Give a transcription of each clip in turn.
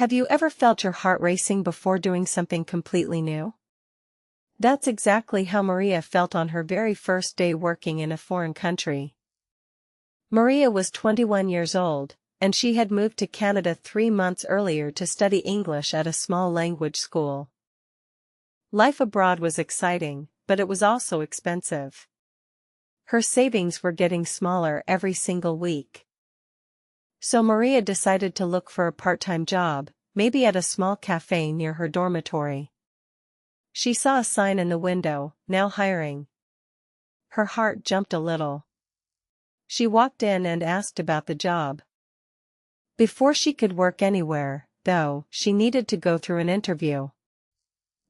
Have you ever felt your heart racing before doing something completely new? That's exactly how Maria felt on her very first day working in a foreign country. Maria was 21 years old, and she had moved to Canada 3 months earlier to study English at a small language school. Life abroad was exciting, but it was also expensive. Her savings were getting smaller every single week. So Maria decided to look for a part-time job, maybe at a small cafe near her dormitory. She saw a sign in the window, "Now hiring." Her heart jumped a little. She walked in and asked about the job. Before she could work anywhere, though, she needed to go through an interview.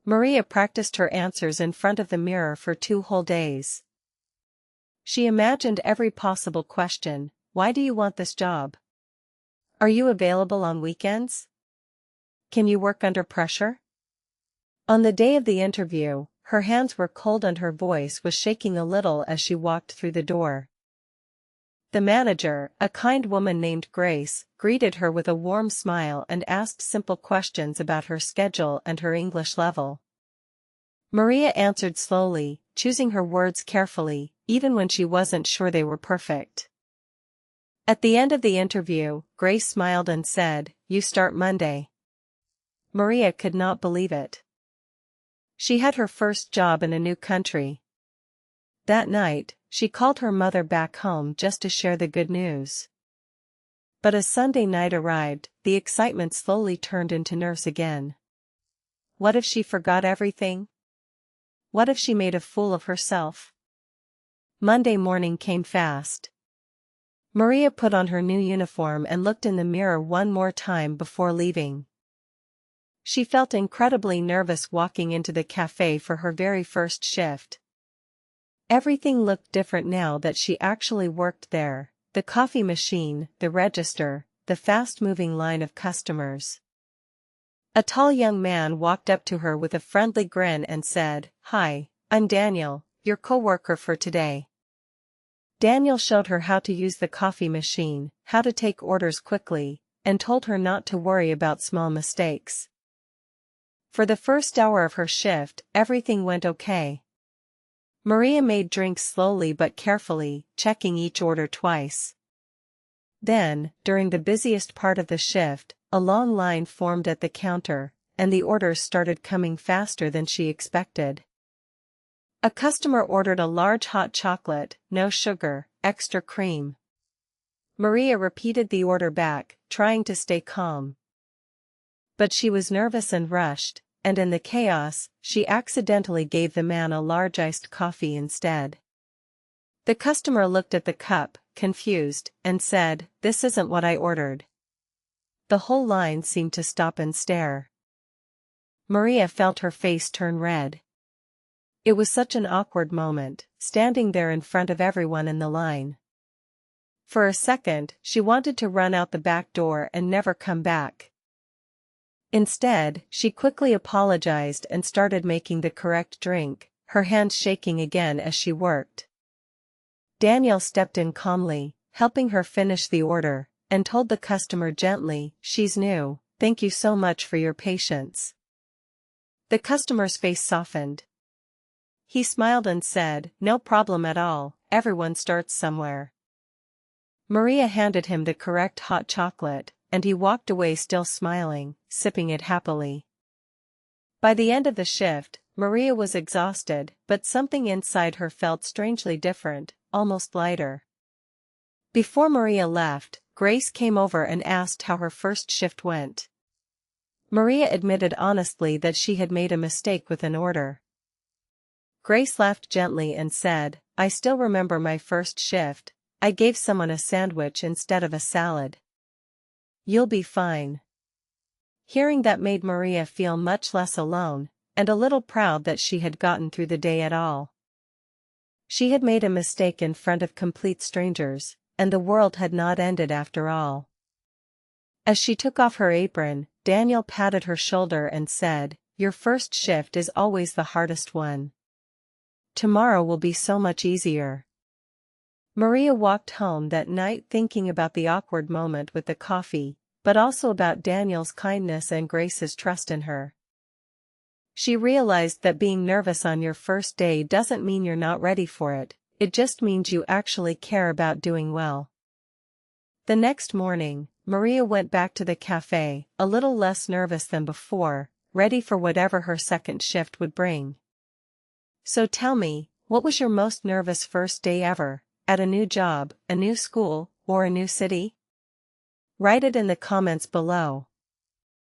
Maria practiced her answers in front of the mirror for 2 whole days. She imagined every possible question. Why do you want this job? Are you available on weekends? Can you work under pressure? On the day of the interview, her hands were cold and her voice was shaking a little as she walked through the door. The manager, a kind woman named Grace, greeted her with a warm smile and asked simple questions about her schedule and her English level. Maria answered slowly, choosing her words carefully, even when she wasn't sure they were perfect. At the end of the interview, Grace smiled and said, "You start Monday." Maria could not believe it. She had her first job in a new country. That night, she called her mother back home just to share the good news. But as Sunday night arrived, the excitement slowly turned into nerves again. What if she forgot everything? What if she made a fool of herself? Monday morning came fast. Maria put on her new uniform and looked in the mirror one more time before leaving. She felt incredibly nervous walking into the cafe for her very first shift. Everything looked different now that she actually worked there: the coffee machine, the register, the fast-moving line of customers. A tall young man walked up to her with a friendly grin and said, "Hi, I'm Daniel, your coworker for today." Daniel showed her how to use the coffee machine, how to take orders quickly, and told her not to worry about small mistakes. For the first hour of her shift, everything went okay. Maria made drinks slowly but carefully, checking each order twice. Then, during the busiest part of the shift, a long line formed at the counter, and the orders started coming faster than she expected. A customer ordered a large hot chocolate, no sugar, extra cream. Maria repeated the order back, trying to stay calm. But she was nervous and rushed, and in the chaos, she accidentally gave the man a large iced coffee instead. The customer looked at the cup, confused, and said, "This isn't what I ordered." The whole line seemed to stop and stare. Maria felt her face turn red. It was such an awkward moment, standing there in front of everyone in the line. For a second, she wanted to run out the back door and never come back. Instead, she quickly apologized and started making the correct drink, her hands shaking again as she worked. Daniel stepped in calmly, helping her finish the order, and told the customer gently, "She's new, thank you so much for your patience." The customer's face softened. He smiled and said, "No problem at all, everyone starts somewhere." Maria handed him the correct hot chocolate, and he walked away still smiling, sipping it happily. By the end of the shift, Maria was exhausted, but something inside her felt strangely different, almost lighter. Before Maria left, Grace came over and asked how her first shift went. Maria admitted honestly that she had made a mistake with an order. Grace laughed gently and said, "I still remember my first shift. I gave someone a sandwich instead of a salad. You'll be fine." Hearing that made Maria feel much less alone, and a little proud that she had gotten through the day at all. She had made a mistake in front of complete strangers, and the world had not ended after all. As she took off her apron, Daniel patted her shoulder and said, "Your first shift is always the hardest one. Tomorrow will be so much easier." Maria walked home that night thinking about the awkward moment with the coffee, but also about Daniel's kindness and Grace's trust in her. She realized that being nervous on your first day doesn't mean you're not ready for it, it just means you actually care about doing well. The next morning, Maria went back to the cafe, a little less nervous than before, ready for whatever her second shift would bring. So tell me, what was your most nervous first day ever, at a new job, a new school, or a new city? Write it in the comments below.